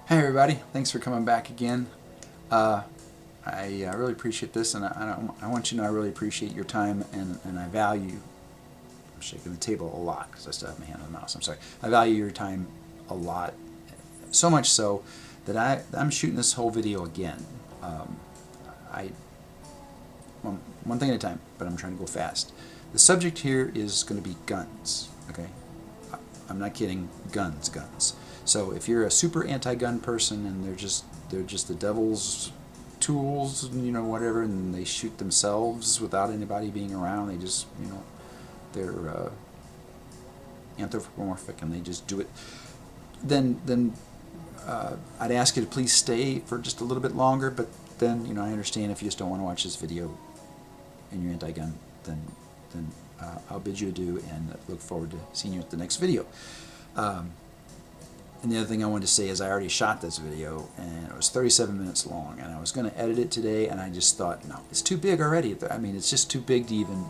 Hey everybody, thanks for coming back again. I really appreciate this, and I want you to know I really appreciate your time, and I value, I'm shaking the table a lot because I still have my hand on the mouse, I'm sorry. I value your time a lot, so much so that I'm shooting this whole video again. I one thing at a time, but I'm trying to go fast. The subject here is going to be guns, okay? I'm not kidding, guns. So if you're a super anti-gun person and they're just the devil's tools, whatever, and they shoot themselves without anybody being around, they just, they're anthropomorphic and they just do it, then I'd ask you to please stay for just a little bit longer, but then, I understand if you just don't want to watch this video and you're anti-gun, then I'll bid you adieu and look forward to seeing you at the next video. And the other thing I wanted to say is I already shot this video, and it was 37 minutes long, and I was going to edit it today, and I just thought, no, it's too big already. I mean, it's just too big to even,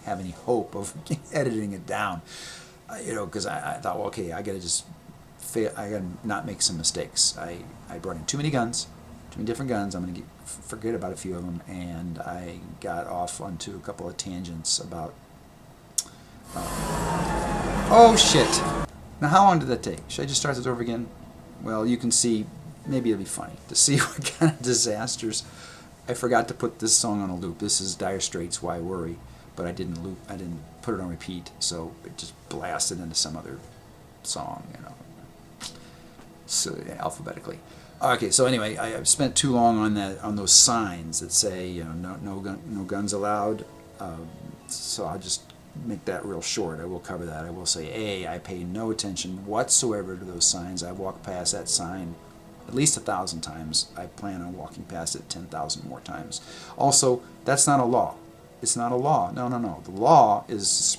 have any hope of editing it down. Because I thought, well, okay, I got to just fail. I got to not make some mistakes. I brought in too many guns, too many different guns. I'm going to forget about a few of them, and I got off onto a couple of tangents about. Oh shit! Now, how long did that take? Should I just start this over again? Well, you can see, maybe it'll be funny to see what kind of disasters. I forgot to put this song on a loop. This is Dire Straits' Why Worry, but I didn't put it on repeat, so it just blasted into some other song, so alphabetically. Okay, so anyway, I've spent too long on those signs that say, no guns allowed. So I'll just make that real short. I will cover that. I will say, A, I pay no attention whatsoever to those signs. I've walked past that sign at least 1,000 times. I plan on walking past it 10,000 more times. Also, that's not a law. It's not a law. No. The law is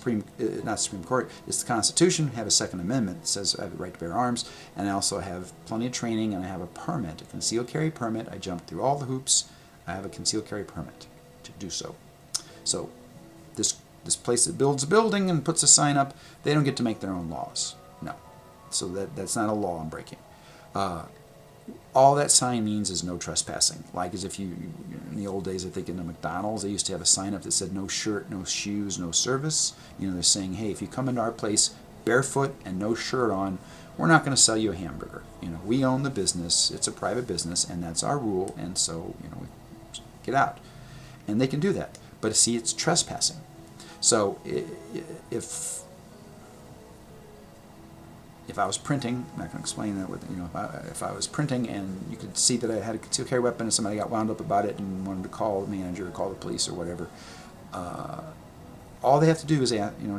not Supreme Court. It's the Constitution. I have a Second Amendment that says I have the right to bear arms, and I also have plenty of training, and I have a permit, a concealed carry permit. I jumped through all the hoops. I have a concealed carry permit to do so. So this place that builds a building and puts a sign up, they don't get to make their own laws. No. So that's not a law I'm breaking. All that sign means is no trespassing. Like as if in the old days, I think in the McDonald's, they used to have a sign up that said no shirt, no shoes, no service. They're saying, hey, if you come into our place barefoot and no shirt on, we're not going to sell you a hamburger. We own the business. It's a private business, and that's our rule, and so, get out. And they can do that. But see, it's trespassing. So if I was printing, I'm not going to explain that with, if I was printing and you could see that I had a concealed carry weapon and somebody got wound up about it and wanted to call the manager or call the police or whatever, all they have to do is,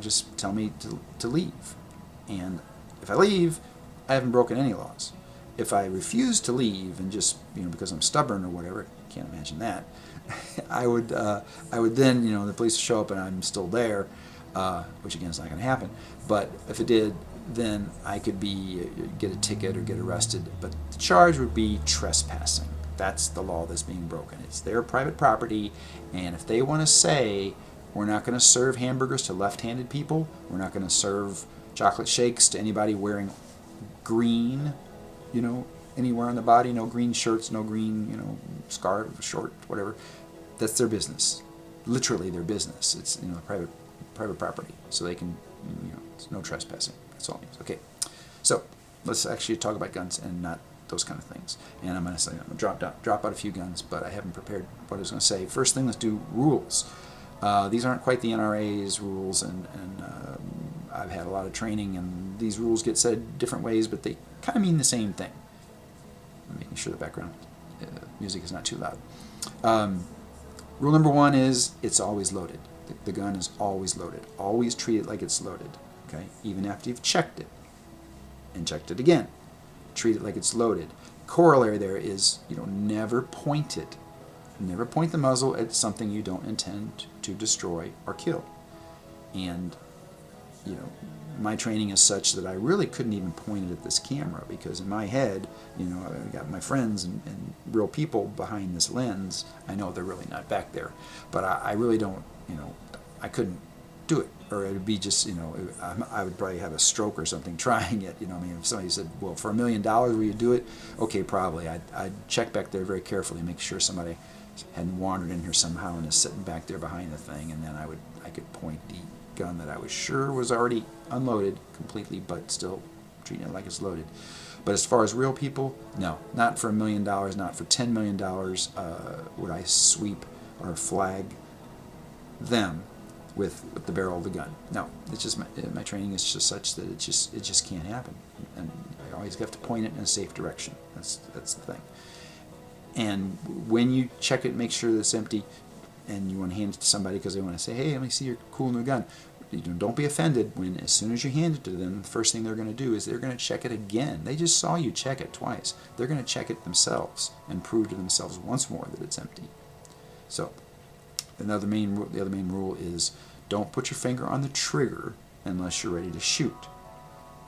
just tell me to leave. And if I leave, I haven't broken any laws. If I refuse to leave and just, because I'm stubborn or whatever, can't imagine that, I would then, the police show up and I'm still there, which again is not going to happen. But if it did, then I could get a ticket or get arrested. But the charge would be trespassing. That's the law that's being broken. It's their private property, and if they want to say, we're not going to serve hamburgers to left-handed people, we're not going to serve chocolate shakes to anybody wearing green, anywhere on the body, no green shirts, no green, scarf, short, whatever. That's their business. Literally their business. It's, private property. So they can, it's no trespassing. That's all it means. Okay. So let's actually talk about guns and not those kind of things. And I'm going to drop out a few guns, but I haven't prepared what I was going to say. First thing, let's do rules. These aren't quite the NRA's rules, and I've had a lot of training, and these rules get said different ways, but they kind of mean the same thing. I'm making sure the background music is not too loud. Rule number 1 is it's always loaded. The gun is always loaded. Always treat it like it's loaded. Okay, even after you've checked it and checked it again, treat it like it's loaded. Corollary there is never point it. Never point the muzzle at something you don't intend to destroy or kill. And my training is such that I really couldn't even point it at this camera, because in my head, I've got my friends and real people behind this lens. I know they're really not back there, but I really don't, I couldn't do it. Or it would be just, I would probably have a stroke or something trying it. I mean, if somebody said, well, for $1 million, will you do it? Okay, probably. I'd check back there very carefully, make sure somebody hadn't wandered in here somehow and is sitting back there behind the thing, and then I could point the gun that I was sure was already unloaded completely, but still treating it like it's loaded. But as far as real people, no, not for $1 million, not for $10 million would I sweep or flag them with the barrel of the gun. No, it's just my training is just such that it just can't happen, and I always have to point it in a safe direction. That's the thing. And when you check it, make sure that it's empty, and you want to hand it to somebody because they want to say, hey, let me see your cool new gun. Don't be offended when, as soon as you hand it to them, the first thing they're going to do is they're going to check it again. They just saw you check it twice. They're going to check it themselves and prove to themselves once more that it's empty. So the other main rule is don't put your finger on the trigger unless you're ready to shoot.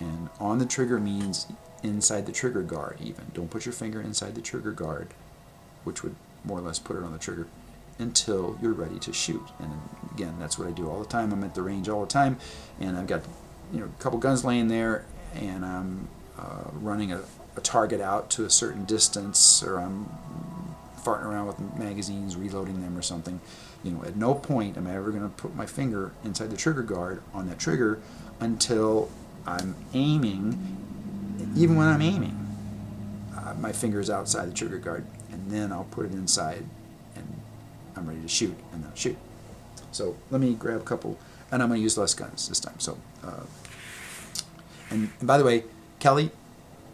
And on the trigger means inside the trigger guard even. Don't put your finger inside the trigger guard, which would more or less put it on the trigger, until you're ready to shoot. And again, that's what I do all the time. I'm at the range all the time, and I've got a couple guns laying there, and I'm running a target out to a certain distance, or I'm farting around with magazines, reloading them or something. At no point am I ever going to put my finger inside the trigger guard on that trigger until I'm aiming. Even when I'm aiming, my finger is outside the trigger guard, and then I'll put it inside, and I'm ready to shoot, and then I'll shoot. So let me grab a couple, and I'm going to use less guns this time. So, and by the way, Kelly,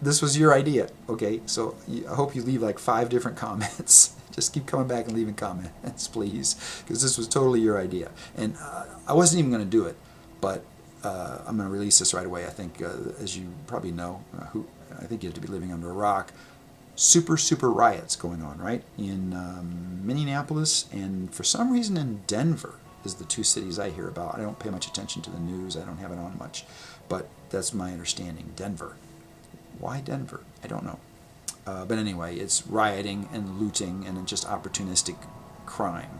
this was your idea, okay? So I hope you leave like 5 different comments. Just keep coming back and leaving comments, please, because this was totally your idea. And I wasn't even going to do it, but I'm going to release this right away. I think, as you probably know, I think you have to be living under a rock. Super riots going on, right? In Minneapolis, and for some reason in Denver is the 2 cities I hear about. I don't pay much attention to the news. I don't have it on much, but that's my understanding. Denver. Why Denver? I don't know. But anyway, it's rioting and looting and just opportunistic crime.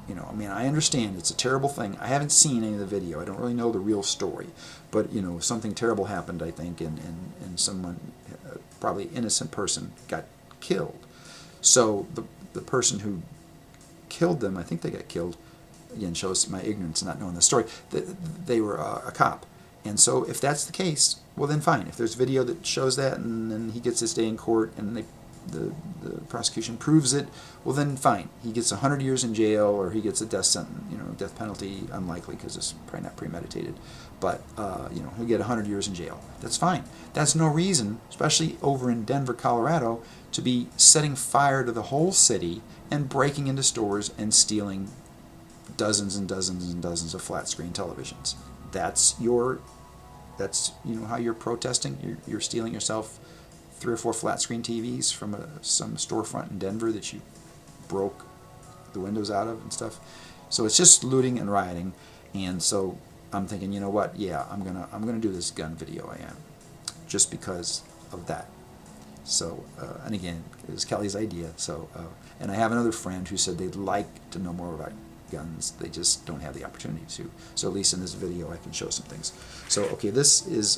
I mean, I understand it's a terrible thing. I haven't seen any of the video. I don't really know the real story. But, something terrible happened, I think, and someone, probably innocent person, got killed. So the person who killed them, I think they got killed, again, shows my ignorance not knowing the story, they were a cop. And so if that's the case, well then fine. If there's video that shows that, and then he gets his day in court, and the prosecution proves it, well then fine. He gets 100 years in jail, or he gets a death sentence, death penalty, unlikely because it's probably not premeditated. But, he'll get 100 years in jail. That's fine. That's no reason, especially over in Denver, Colorado, to be setting fire to the whole city and breaking into stores and stealing dozens and dozens and dozens of flat screen televisions. That's how you're protesting. You're stealing yourself 3 or 4 flat screen TVs from some storefront in Denver that you broke the windows out of and stuff. So it's just looting and rioting. And so I'm thinking, you know what? Yeah, I'm gonna do this gun video. I am, just because of that. So and again, it was Kelly's idea. So and I have another friend who said they'd like to know more about guns. They just don't have the opportunity to. So at least in this video, I can show some things. So okay, this is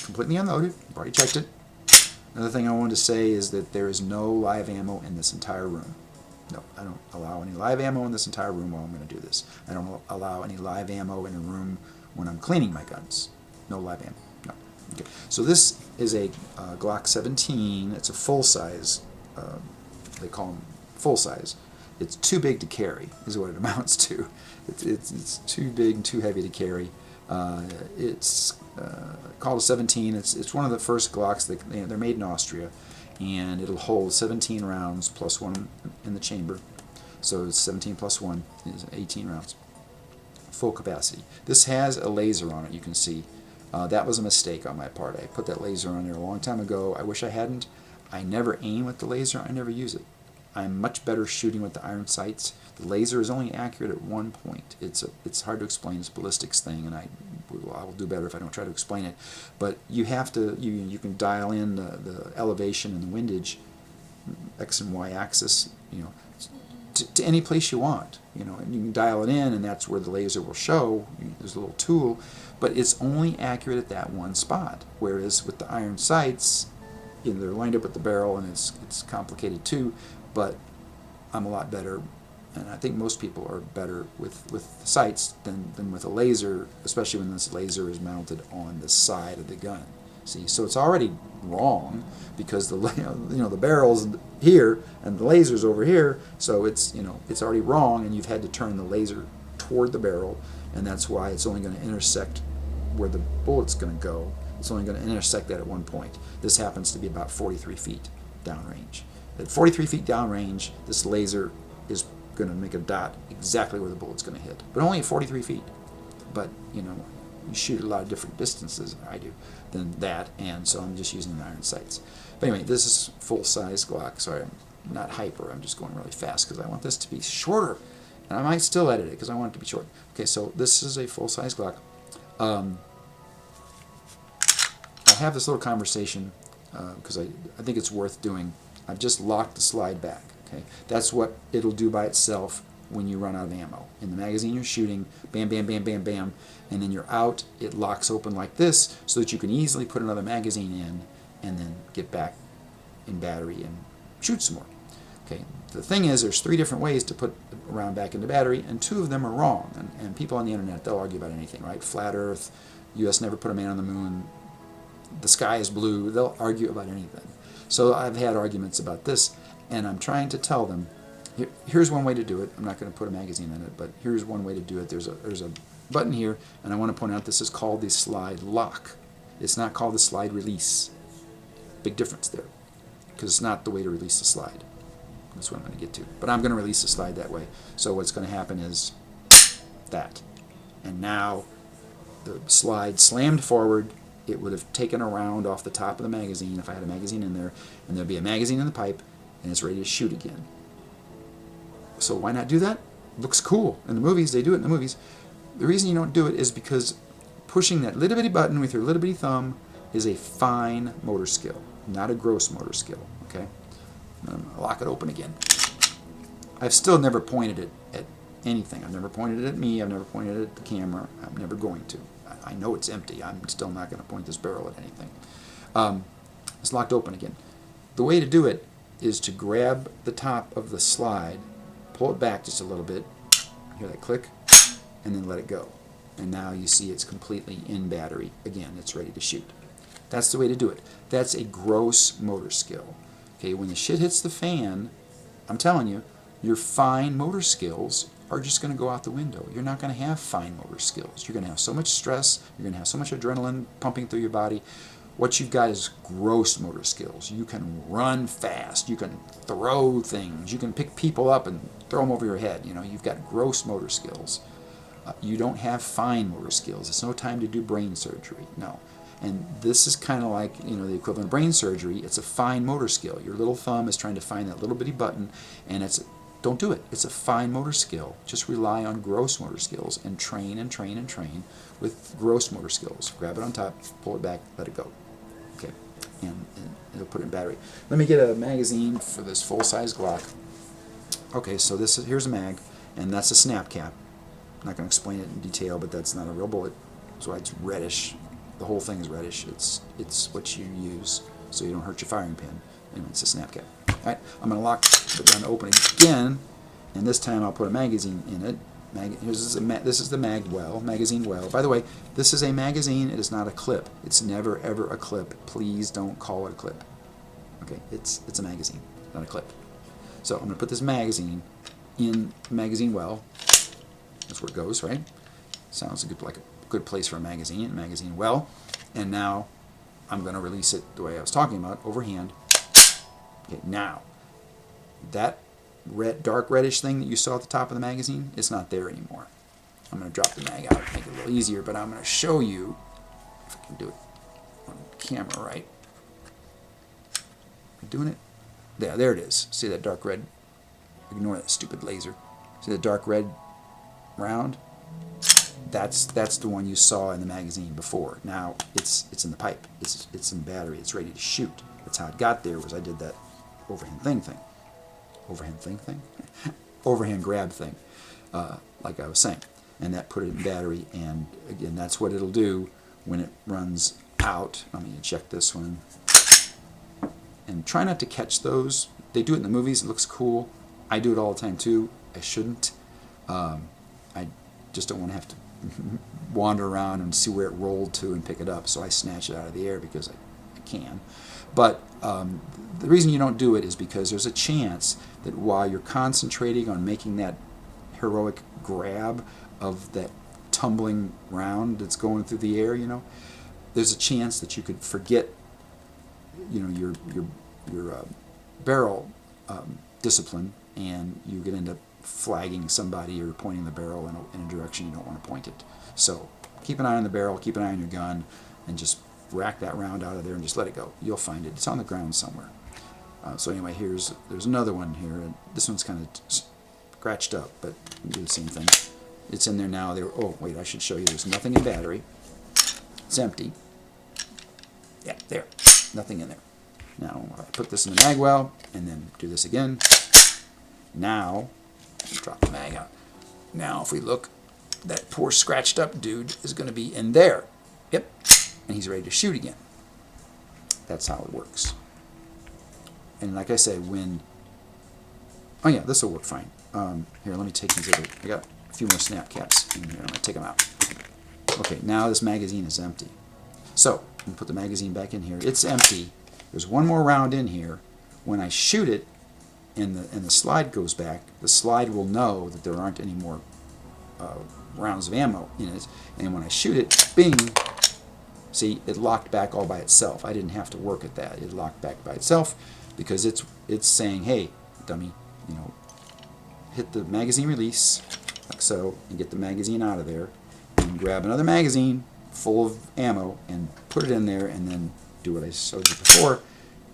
completely unloaded. I've already checked it. Another thing I wanted to say is that there is no live ammo in this entire room. No, I don't allow any live ammo in this entire room while I'm going to do this. I don't allow any live ammo in a room when I'm cleaning my guns. No live ammo. No. Okay. So this is a Glock 17. It's a full size. They call them full size. It's too big to carry, is what it amounts to. It's too big and too heavy to carry. It's called a 17. It's one of the first Glocks. They're made in Austria, and it'll hold 17 rounds plus 1 in the chamber. So it's 17 plus 1 is 18 rounds. Full capacity. This has a laser on it, you can see. That was a mistake on my part. I put that laser on there a long time ago. I wish I hadn't. I never aim with the laser. I never use it. I'm much better shooting with the iron sights. The laser is only accurate at one point. It's hard to explain. It's a ballistics thing, and I will do better if I don't try to explain it. But you have to you can dial in the elevation and the windage, x and y axis. to any place you want, you know, and you can dial it in, and that's where the laser will show. There's a little tool, but it's only accurate at that one spot. Whereas with the iron sights, you know, they're lined up with the barrel, and it's complicated too. But I'm a lot better, and I think most people are better with the sights than with a laser, especially when this laser is mounted on the side of the gun. See, so it's already wrong because the the barrel's here and the laser's over here, so it's it's already wrong, and you've had to turn the laser toward the barrel, and that's why it's only going to intersect where the bullet's going to go. It's only going to intersect that at one point. This happens to be about 43 feet downrange. At 43 feet downrange, this laser is going to make a dot exactly where the bullet's going to hit, but only at 43 feet. But you shoot at a lot of different distances, I do, than that, and so I'm just using the iron sights. But anyway, this is full-size Glock. Sorry, I'm not hyper. I'm just going really fast because I want this to be shorter, and I might still edit it because I want it to be short. Okay, so this is a full-size Glock. I have this little conversation because I think it's worth doing. I've just locked the slide back. Okay, that's what it'll do by itself when you run out of ammo. In the magazine you're shooting, bam, bam, bam, bam, bam, and then you're out, it locks open like this so that you can easily put another magazine in and then get back in battery and shoot some more. Okay, the thing is there's 3 different ways to put the round back into battery, and 2 of them are wrong, and people on the internet, they'll argue about anything, right? Flat Earth, US never put a man on the moon, the sky is blue, they'll argue about anything. So I've had arguments about this, and I'm trying to tell them, here's one way to do it. I'm not going to put a magazine in it, but here's one way to do it. There's a button here, and I want to point out this is called the slide lock. It's not called the slide release. Big difference there, because it's not the way to release the slide. That's what I'm going to get to. But I'm going to release the slide that way. So what's going to happen is that. And now the slide slammed forward. It would have taken a round off the top of the magazine if I had a magazine in there, and there'd be a magazine in the pipe, and it's ready to shoot again. So why not do that? Looks cool. In the movies, they do it in the movies. The reason you don't do it is because pushing that little bitty button with your little bitty thumb is a fine motor skill, not a gross motor skill. Okay? I'm going to lock it open again. I've still never pointed it at anything. I've never pointed it at me. I've never pointed it at the camera. I'm never going to. I know it's empty. I'm still not going to point this barrel at anything. It's locked open again. The way to do it is to grab the top of the slide, pull it back just a little bit, hear that click, and then let it go. And now you see it's completely in battery. Again, it's ready to shoot. That's the way to do it. That's a gross motor skill. Okay, when the shit hits the fan, I'm telling you, your fine motor skills are just going to go out the window. You're not going to have fine motor skills. You're going to have so much stress. You're going to have so much adrenaline pumping through your body. What you've got is gross motor skills. You can run fast. You can throw things. You can pick people up and throw them over your head. You've got gross motor skills. You don't have fine motor skills. It's no time to do brain surgery. No. And this is kind of like, the equivalent of brain surgery. It's a fine motor skill. Your little thumb is trying to find that little bitty button, and don't do it. It's a fine motor skill. Just rely on gross motor skills and train and train and train with gross motor skills. Grab it on top, pull it back, let it go. Okay, and it'll put it in battery. Let me get a magazine for this full-size Glock. Okay, so here's a mag, and that's a snap cap. I'm not going to explain it in detail, but that's not a real bullet. That's why it's reddish. The whole thing is reddish. It's what you use so you don't hurt your firing pin. Anyway, it's a snap cap. Alright, I'm going to lock the gun open again, and this time I'll put a magazine in it. This is the magazine well. By the way, this is a magazine. It is not a clip. It's never ever a clip. Please don't call it a clip. Okay, it's a magazine, not a clip. So I'm going to put this magazine in magazine well. That's where it goes, right? Sounds like a good place for a magazine well. And now I'm going to release it the way I was talking about, overhand. Okay, now that dark reddish thing that you saw at the top of the magazine, it's not there anymore. I'm going to drop the mag out, make it a little easier, but I'm going to show you if I can do it on camera, right? Am I doing it? There it is. See that dark red? Ignore that stupid laser. See that dark red round? That's the one you saw in the magazine before. Now it's in the pipe. It's in the battery. It's ready to shoot. That's how it got there. Was I did that overhand thing. Overhand thing. overhand grab thing, like I was saying, and that put it in battery. And again, that's what it'll do when it runs out. Let me check this one. And try not to catch those. They do it in the movies. It looks cool. I do it all the time too. I shouldn't. I just don't want to have to wander around and see where it rolled to and pick it up. So I snatch it out of the air because I can. But the reason you don't do it is because there's a chance that while you're concentrating on making that heroic grab of that tumbling round that's going through the air, there's a chance that you could forget, your barrel discipline, and you could end up flagging somebody or pointing the barrel in a direction you don't want to point it. So keep an eye on the barrel, keep an eye on your gun, and just rack that round out of there and just let it go. You'll find it. It's on the ground somewhere. So anyway, there's another one here. And this one's kind of scratched up, but you do the same thing. It's in there now. Oh, wait, I should show you. There's nothing in battery. It's empty. Yeah, there. Nothing in there. Now, I put this in the mag well, and then do this again. Now, drop the mag out. Now, if we look, that poor scratched up dude is going to be in there. Yep. And he's ready to shoot again. That's how it works. And like I say, oh yeah, this will work fine. Here, let me take these other, I got a few more snap caps in here. I'm going to take them out. Okay, now this magazine is empty. So, I'm going to put the magazine back in here. It's empty. There's one more round in here. When I shoot it and the slide goes back, the slide will know that there aren't any more rounds of ammo in it. And when I shoot it, bing, see, it locked back all by itself. I didn't have to work at that. It locked back by itself because it's saying, hey, dummy, hit the magazine release, like so, and get the magazine out of there, and grab another magazine full of ammo and put it in there, and then do what I showed you before,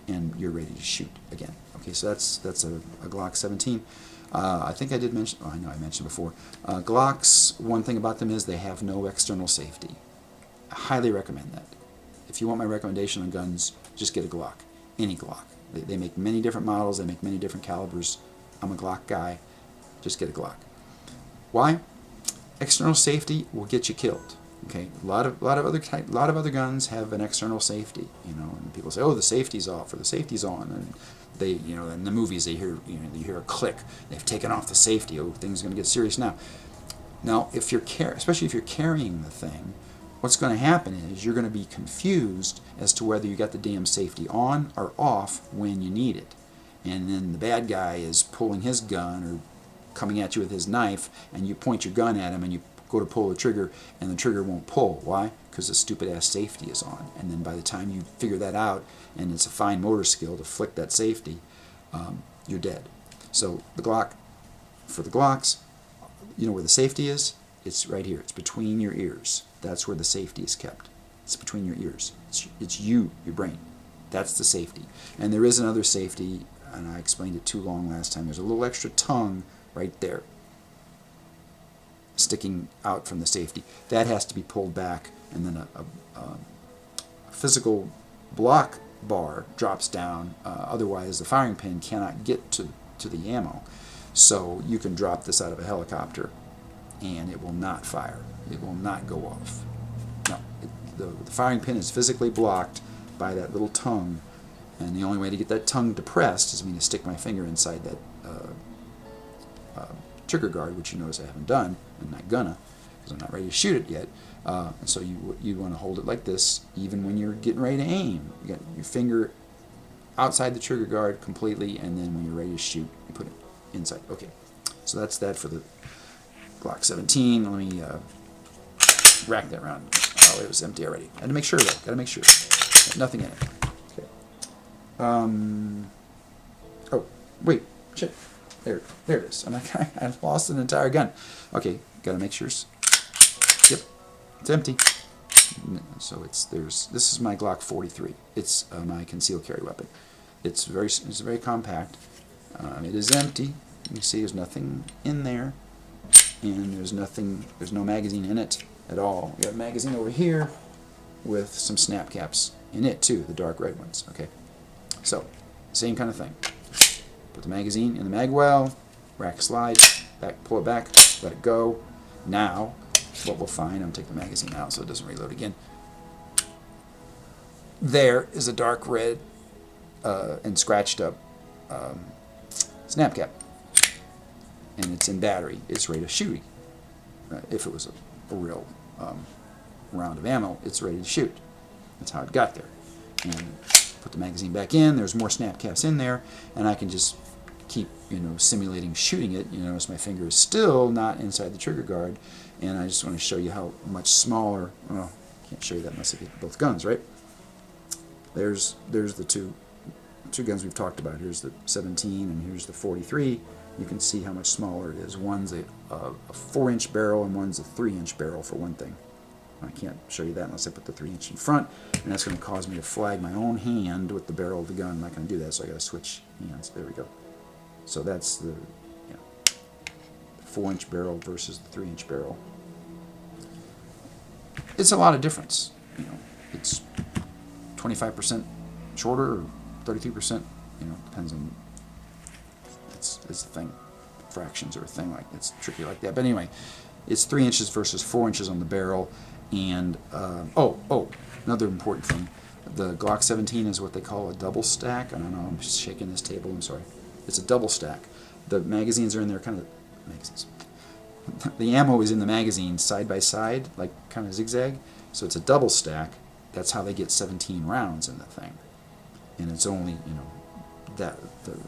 and you're ready to shoot again. Okay, so that's a Glock 17. I think I did mention, I know I mentioned before, Glocks, one thing about them is they have no external safety. I highly recommend that. If you want my recommendation on guns, just get a Glock, any Glock. They make many different models, they make many different calibers. I'm a Glock guy, just get a Glock. Why? External safety will get you killed. Okay, a lot of other guns have an external safety, and people say, oh, the safety's off or the safety's on, and they, in the movies they hear, you hear a click, they've taken off the safety. Oh, things are going to get serious now. Now, especially if you're carrying the thing, what's going to happen is you're going to be confused as to whether you got the damn safety on or off when you need it, and then the bad guy is pulling his gun or coming at you with his knife, and you point your gun at him and you go to pull the trigger, and the trigger won't pull. Why? Because the stupid ass safety is on. And then by the time you figure that out, and it's a fine motor skill to flick that safety, you're dead. So the Glock, for the Glocks, where the safety is? It's right here. It's between your ears. That's where the safety is kept. It's between your ears. It's your brain. That's the safety. And there is another safety, and I explained it too long last time. There's a little extra tongue right there, sticking out from the safety. That has to be pulled back, and then a physical block bar drops down. Otherwise, the firing pin cannot get to the ammo. So you can drop this out of a helicopter, and it will not fire. It will not go off. No, the firing pin is physically blocked by that little tongue, and the only way to get that tongue depressed is me to stick my finger inside that trigger guard, which you notice I haven't done. I'm not gonna, because I'm not ready to shoot it yet. And so you want to hold it like this, even when you're getting ready to aim. You got your finger outside the trigger guard completely, and then when you're ready to shoot, you put it inside. Okay, so that's that for the Glock 17. Let me rack that around. Oh, it was empty already. I had to make sure though. Got to make sure. Nothing in it. Okay. Oh, wait. Shit. There it is. I lost an entire gun. Okay, gotta make sure. Yep, it's empty. So this is my Glock 43. It's my concealed carry weapon. It's very compact. It is empty. You can see there's nothing in there, and there's no magazine in it at all. We got a magazine over here with some snap caps in it too, the dark red ones. Okay, so same kind of thing. Put the magazine in the mag well, rack slide, back, pull it back, let it go. Now, what we'll find, I'm going to take the magazine out so it doesn't reload again. There is a dark red and scratched up snap cap. And it's in battery. It's ready to shoot. If it was a real round of ammo, it's ready to shoot. That's how it got there. And put the magazine back in. There's more snap caps in there, and I can just keep, simulating shooting it. You notice my finger is still not inside the trigger guard, and I just want to show you how much smaller. Well, can't show you that unless I get both guns, right? There's the two guns we've talked about. Here's the 17, and here's the 43. You can see how much smaller it is. One's a 4-inch barrel, and one's a 3-inch barrel for one thing. I can't show you that unless I put the 3-inch in front, and that's going to cause me to flag my own hand with the barrel of the gun. I'm not going to do that, so I got to switch hands. There we go. So that's the 4-inch barrel versus the 3-inch barrel. It's a lot of difference. It's 25% shorter or 33%. Depends on. It's a thing. Fractions are a thing like it's tricky like that. But anyway, it's 3 inches versus 4 inches on the barrel. And another important thing, the Glock 17 is what they call a double stack. I don't know, I'm just shaking this table, I'm sorry. It's a double stack. The magazines are in there the ammo is in the magazine side by side, like kind of zigzag. So it's a double stack. That's how they get 17 rounds in the thing. And it's only, that the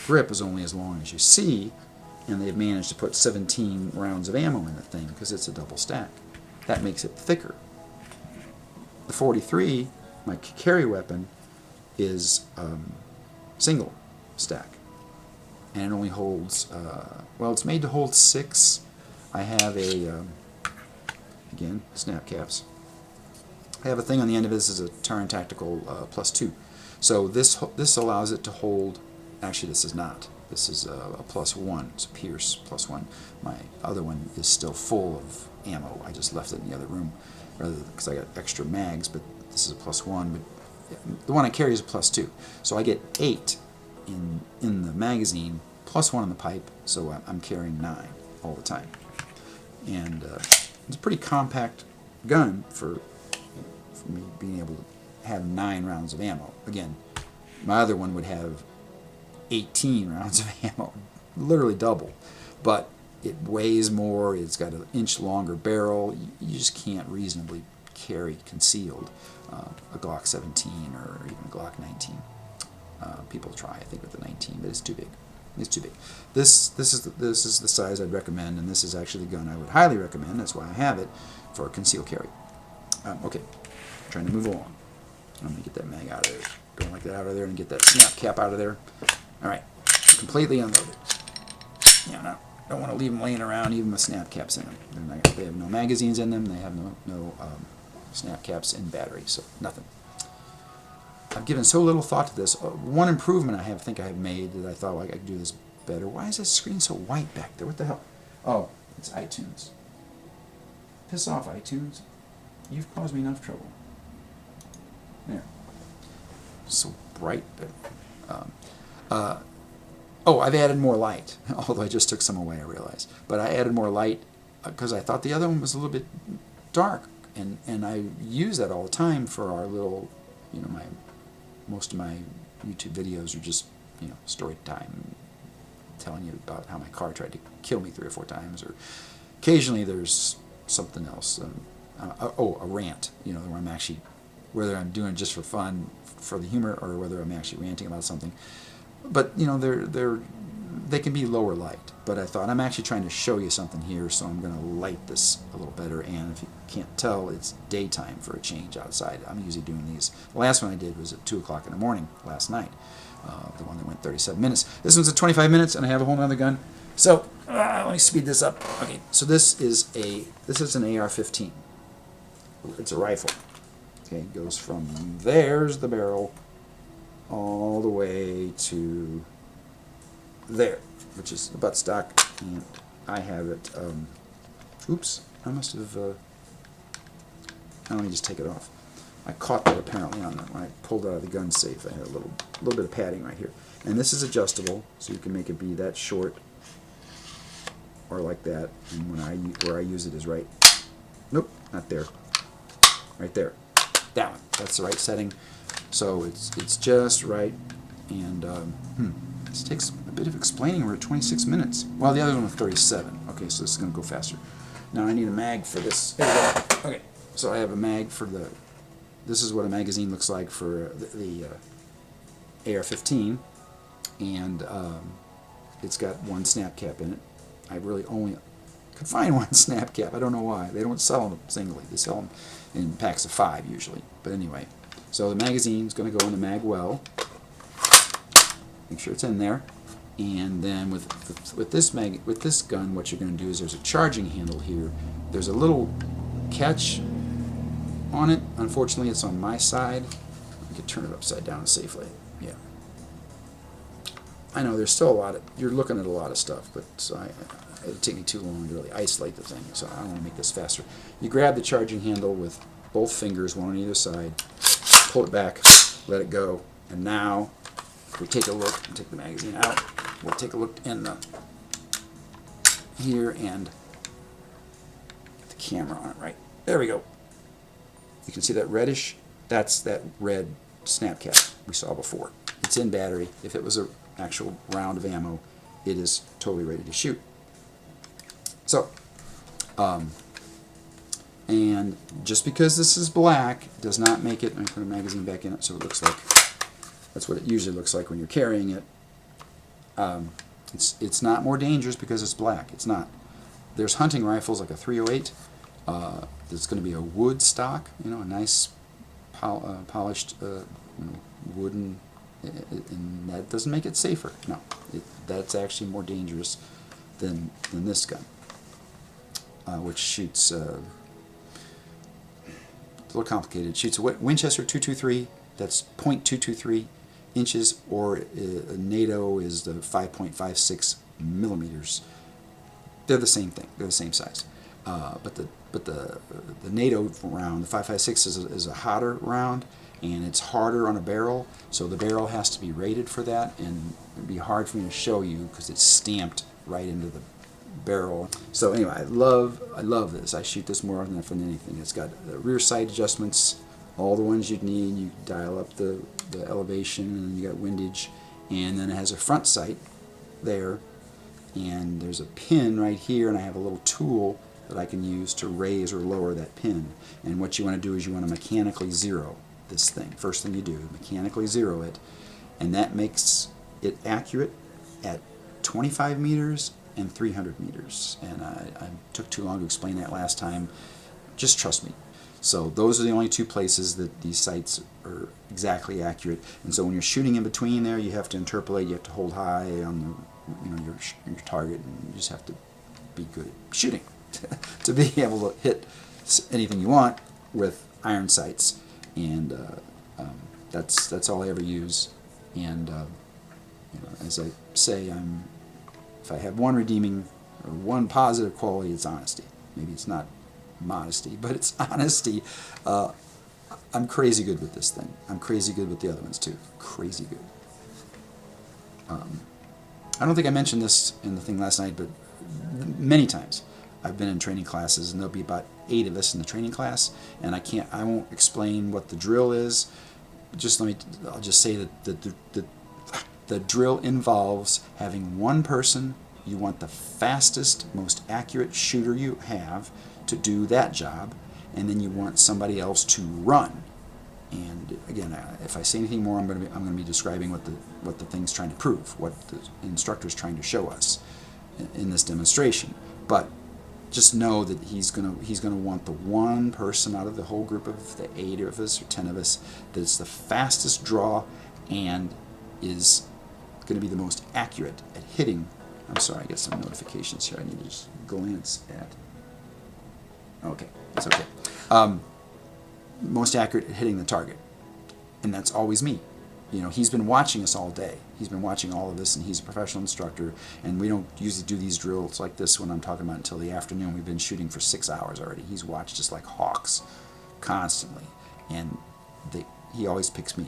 grip is only as long as you see, and they've managed to put 17 rounds of ammo in the thing because it's a double stack. That makes it thicker. The 43, my carry weapon, is single stack, and it only holds, it's made to hold 6. I have again, snap caps. I have a thing on the end of this is a Taran Tactical +2. So this allows it to hold, actually this is not. This is a +1, it's a Pierce +1. My other one is still full of ammo. I just left it in the other room because I got extra mags, but this is a +1. But the one I carry is a +2. So I get 8 in the magazine, +1 in the pipe, so I'm carrying 9 all the time. And it's a pretty compact gun for me being able to have 9 rounds of ammo. Again, my other one would have 18 rounds of ammo, literally double, but it weighs more, it's got an inch longer barrel. You just can't reasonably carry concealed a Glock 17 or even a Glock 19. People try, I think, with the 19, but it's too big. It's too big. This is the size I'd recommend, and this is actually the gun I would highly recommend. That's why I have it for concealed carry. Okay, trying to move along. I'm going to get that mag out of there. Going like that out of there and get that snap cap out of there. Alright, completely unloaded. No, don't want to leave them laying around even with snap caps in them. They have no magazines in them. They have no snap caps in battery, so nothing. I've given so little thought to this. One improvement I think I have made that I thought I could do this better. Why is this screen so white back there? What the hell? Oh, it's iTunes. Piss off, iTunes. You've caused me enough trouble. There. So bright. I've added more light, although I just took some away, I realized. But I added more light because I thought the other one was a little bit dark, and I use that all the time for our little, most of my YouTube videos are just, story time, telling you about how my car tried to kill me 3 or 4 times, or occasionally there's something else, a rant, where I'm actually, whether I'm doing it just for fun, for the humor, or whether I'm actually ranting about something. But they can be lower light. But I thought I'm actually trying to show you something here, so I'm going to light this a little better. And if you can't tell, it's daytime for a change outside. I'm usually doing these. The last one I did was at 2 o'clock in the morning last night. The one that went 37 minutes. This one's at 25 minutes, and I have a whole other gun. So let me speed this up. Okay, so this is an AR-15. It's a rifle. Okay, it goes from there's the barrel all the way to there, which is the buttstock, and I have it, oops, I must have, let me just take it off. I caught that apparently on that when I pulled out of the gun safe. I had a little bit of padding right here. And this is adjustable, so you can make it be that short or like that. And where I use it is right. Nope, not there. Right there. That one. That's the right setting. So it's just right. And this takes a bit of explaining. We're at 26 minutes. Well, the other one was 37. Okay, so this is going to go faster. Now I need a mag for this. There we go. Okay, so I have a mag for the... This is what a magazine looks like for the AR-15. And it's got one snap cap in it. I really only could find one snap cap. I don't know why. They don't sell them singly. They sell them in packs of 5 usually. But anyway, so the magazine's going to go in the mag well. Make sure it's in there. And then with this gun, what you're going to do is there's a charging handle here. There's a little catch on it. Unfortunately, it's on my side. I could turn it upside down safely. Yeah. I know there's still a lot of, you're looking at a lot of stuff, but so it'd take me too long to really isolate the thing, so I want to make this faster. You grab the charging handle with both fingers, one on either side, pull it back, let it go, and now if we take a look, take the magazine out, we'll take a look in the here and get the camera on it right. There we go. You can see that reddish, that's that red snap cap we saw before. It's in battery. If it was an actual round of ammo, it is totally ready to shoot. So, and just because this is black does not make it, let me put a magazine back in it so it looks like, that's what it usually looks like when you're carrying it. It's not more dangerous because it's black. It's not. There's hunting rifles like a 308 that's going to be a wood stock, you know, a nice polished wooden, and that doesn't make it safer. No, that's actually more dangerous than this gun, which shoots, it's a little complicated. It shoots a Winchester 223, that's .223 inches, or a NATO is the 5.56 millimeters. They're the same thing. They're the same size. But the NATO round, the 5.56 is a hotter round, and it's harder on a barrel, so the barrel has to be rated for that, and it'd be hard for me to show you because it's stamped right into the barrel. So anyway, I love this. I shoot this more often than anything. It's got the rear sight adjustments, all the ones you'd need. You dial up the elevation, and you got windage, and then it has a front sight there, and there's a pin right here, and I have a little tool that I can use to raise or lower that pin. And what you want to do is you want to mechanically zero this thing. First thing you do, mechanically zero it, and that makes it accurate at 25 meters and 300 meters. And I took too long to explain that last time. Just trust me. So those are the only two places that these sights are exactly accurate. And so when you're shooting in between there, you have to interpolate. You have to hold high on your target, and you just have to be good at shooting to be able to hit anything you want with iron sights. And that's all I ever use. And as I say, if I have one redeeming or one positive quality, it's honesty. Maybe it's not modesty, but it's honesty. I'm crazy good with this thing. I'm crazy good with the other ones too. Crazy good. I don't think I mentioned this in the thing last night, but many times I've been in training classes, and there'll be about 8 of us in the training class, and I won't explain what the drill is. I'll just say that the drill involves having one person. You want the fastest, most accurate shooter you have to do that job, and then you want somebody else to run. And again, if I say anything more, I'm going to be describing what the thing's trying to prove, what the instructor's trying to show us in this demonstration. But just know that he's going to want the one person out of the whole group of the 8 of us or 10 of us that's the fastest draw and is going to be the most accurate at hitting. I'm sorry, I got some notifications here I need to just glance at. Okay, it's okay. Most accurate at hitting the target, and that's always me. He's been watching us all day. He's been watching all of this, and he's a professional instructor, and we don't usually do these drills like this when I'm talking about until the afternoon. We've been shooting for 6 hours already. He's watched us like hawks constantly, and he always picks me.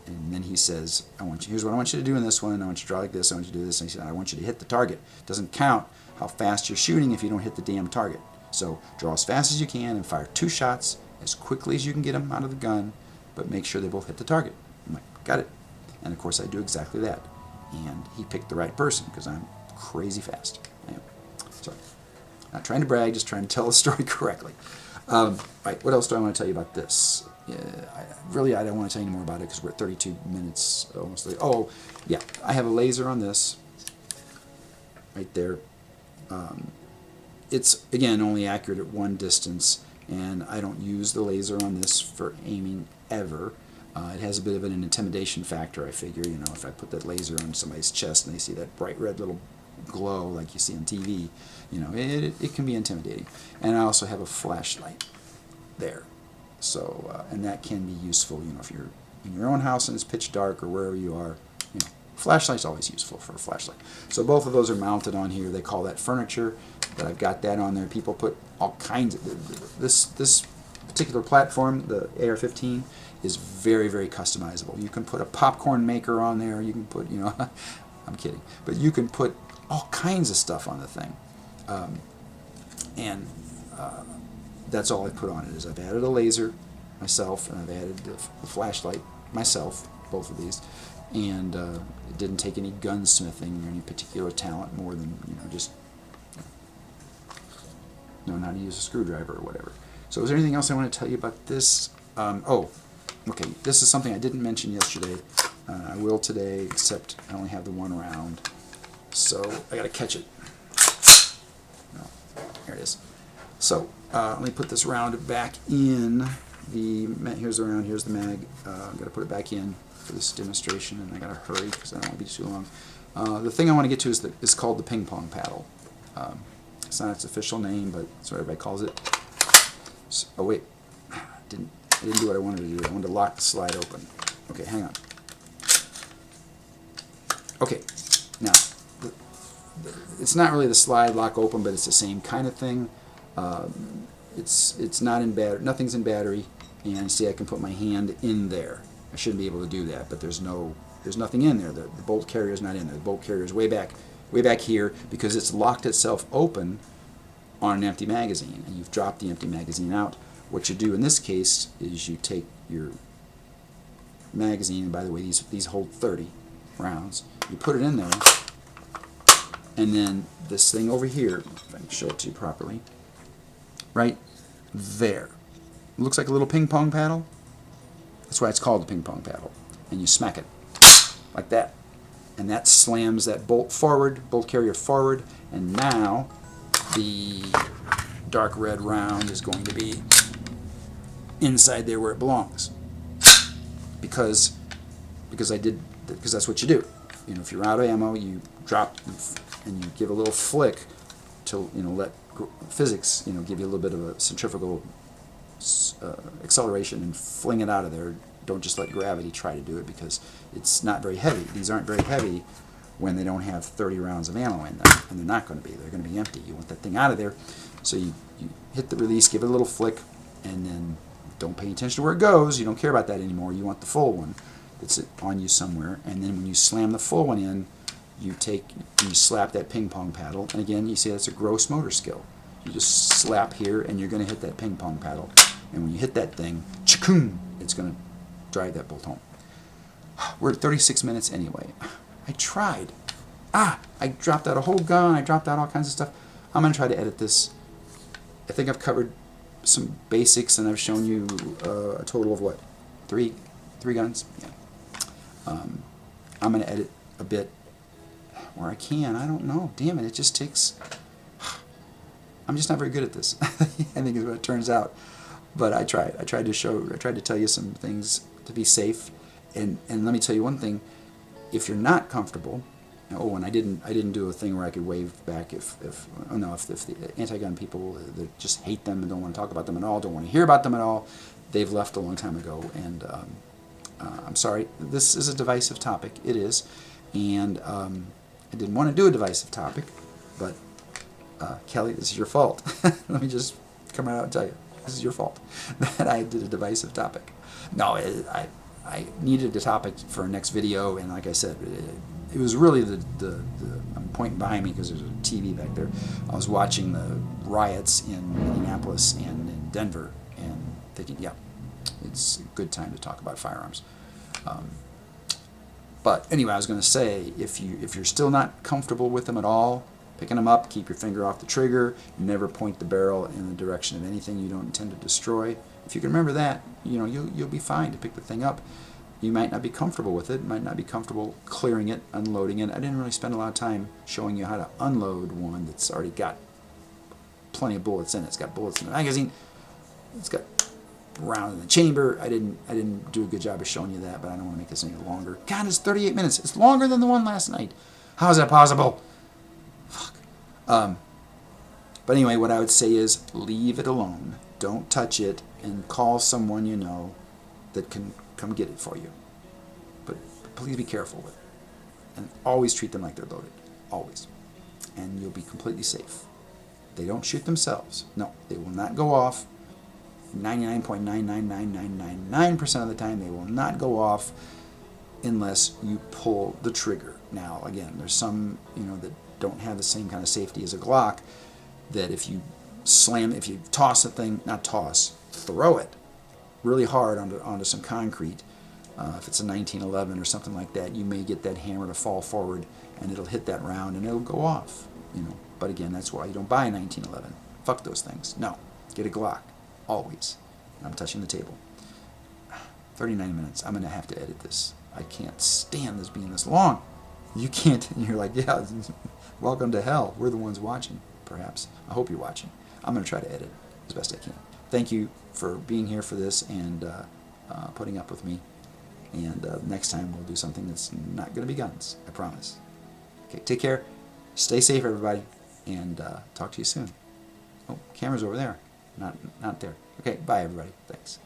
And then he says, here's what I want you to do in this one. I want you to draw like this. I want you to do this. And he said, I want you to hit the target. It doesn't count how fast you're shooting if you don't hit the damn target. So draw as fast as you can and fire 2 shots as quickly as you can get them out of the gun, but make sure they both hit the target. I'm like, got it. And of course I do exactly that. And he picked the right person because I'm crazy fast. I am. So, not trying to brag, just trying to tell the story correctly. Right, what else do I want to tell you about this? I don't want to tell you any more about it because we're at 32 minutes almost. Oh, yeah, I have a laser on this right there. It's, again, only accurate at one distance, and I don't use the laser on this for aiming ever. It has a bit of an intimidation factor, I figure. You know, if I put that laser on somebody's chest and they see that bright red little glow like you see on TV, you know, it can be intimidating. And I also have a flashlight there. So, and that can be useful, you know, if you're in your own house and it's pitch dark or wherever you are, you know, flashlight's always useful for a flashlight. So both of those are mounted on here. They call that furniture, but I've got that on there. People put all kinds of, this particular platform, the AR-15, is very, very customizable. You can put a popcorn maker on there. You can put, you know, I'm kidding, but you can put all kinds of stuff on the thing. That's all I put on it. Is I've added a laser myself, and I've added the flashlight myself, both of these, and it didn't take any gunsmithing or any particular talent more than, you know, just knowing how to use a screwdriver or whatever. So is there anything else I want to tell you about this? Oh, okay, this is something I didn't mention yesterday. I will today, except I only have the one round, so I gotta catch it. No, there it is. So let me put this round back in the, here's the round, here's the mag. I've got to put it back in for this demonstration, and I got to hurry because I don't want to be too long. The thing I want to get to is called the ping pong paddle. It's not its official name, but that's what everybody calls it. So, oh wait, I didn't do what I wanted to do. I wanted to lock the slide open. Okay, hang on. Okay, now it's not really the slide lock open, but it's the same kind of thing. It's not in battery, nothing's in battery, and see, I can put my hand in there. I shouldn't be able to do that, but there's nothing in there. The bolt carrier is not in there. The bolt carrier is way back here because it's locked itself open on an empty magazine, and you've dropped the empty magazine out. What you do in this case is you take your magazine, and by the way, these hold 30 rounds. You put it in there, and then this thing over here, if I can show it to you properly, right there. It looks like a little ping pong paddle. That's why it's called the ping pong paddle. And you smack it like that. And that slams that bolt carrier forward, and now the dark red round is going to be inside there where it belongs. Because that's what you do. You know, if you're out of ammo, you drop and you give a little flick to, you know, let physics, you know, give you a little bit of a centrifugal acceleration and fling it out of there. Don't just let gravity try to do it, because it's not very heavy. These aren't very heavy when they don't have 30 rounds of ammo in them, and they're not going to be. They're going to be empty. You want that thing out of there, so you hit the release, give it a little flick, and then don't pay attention to where it goes. You don't care about that anymore. You want the full one that's on you somewhere, and then when you slam the full one in, you slap that ping pong paddle, and again, you see that's a gross motor skill. You just slap here, and you're going to hit that ping pong paddle, and when you hit that thing, chikoom, it's going to drive that bolt home. We're at 36 minutes anyway. I tried. I dropped out a whole gun. I dropped out all kinds of stuff. I'm going to try to edit this. I think I've covered some basics, and I've shown you a total of what? Three guns? Yeah. I'm going to edit a bit where I can. I don't know. Damn it. It just takes... I'm just not very good at this. I think is what it turns out. But I tried. I tried to tell you some things to be safe. And let me tell you one thing. If you're not comfortable, oh, and I didn't do a thing where I could wave back if the anti-gun people that just hate them and don't want to talk about them at all, don't want to hear about them at all, they've left a long time ago. And I'm sorry. This is a divisive topic. It is. And I didn't want to do a divisive topic, but Kelly, this is your fault. Let me just come right out and tell you. This is your fault that I did a divisive topic. No, I needed a topic for our next video, and like I said, it was really I'm pointing behind me because there's a TV back there. I was watching the riots in Minneapolis and in Denver, and thinking, yeah, it's a good time to talk about firearms. But anyway, I was going to say, if you're still not comfortable with them at all, picking them up, keep your finger off the trigger. You never point the barrel in the direction of anything you don't intend to destroy. If you can remember that, you'll be fine to pick the thing up. You might not be comfortable with it, might not be comfortable clearing it, unloading it. I didn't really spend a lot of time showing you how to unload one that's already got plenty of bullets in it. It's got bullets in the magazine. It's got round in the chamber. I didn't do a good job of showing you that, but I don't want to make this any longer. God, it's 38 minutes. It's longer than the one last night. How is that possible? Fuck. But anyway, what I would say is leave it alone. Don't touch it, and call someone you know that can come get it for you. But please be careful with it. And always treat them like they're loaded. Always. And you'll be completely safe. They don't shoot themselves. No, they will not go off. 99.99999% of the time they will not go off unless you pull the trigger. Now, again, there's some, that don't have the same kind of safety as a Glock, that if you toss a thing, throw it really hard onto some concrete, if it's a 1911 or something like that, you may get that hammer to fall forward and it'll hit that round and it'll go off, But again, that's why you don't buy a 1911. Fuck those things. No, get a Glock. Always. I'm touching the table. 39 minutes. I'm going to have to edit this. I can't stand this being this long. You can't. And you're like, yeah, welcome to hell. We're the ones watching, perhaps. I hope you're watching. I'm going to try to edit as best I can. Thank you for being here for this and putting up with me. And next time we'll do something that's not going to be guns. I promise. Okay, take care. Stay safe, everybody. And talk to you soon. Oh, camera's over there. Not there. Okay, bye, everybody. Thanks.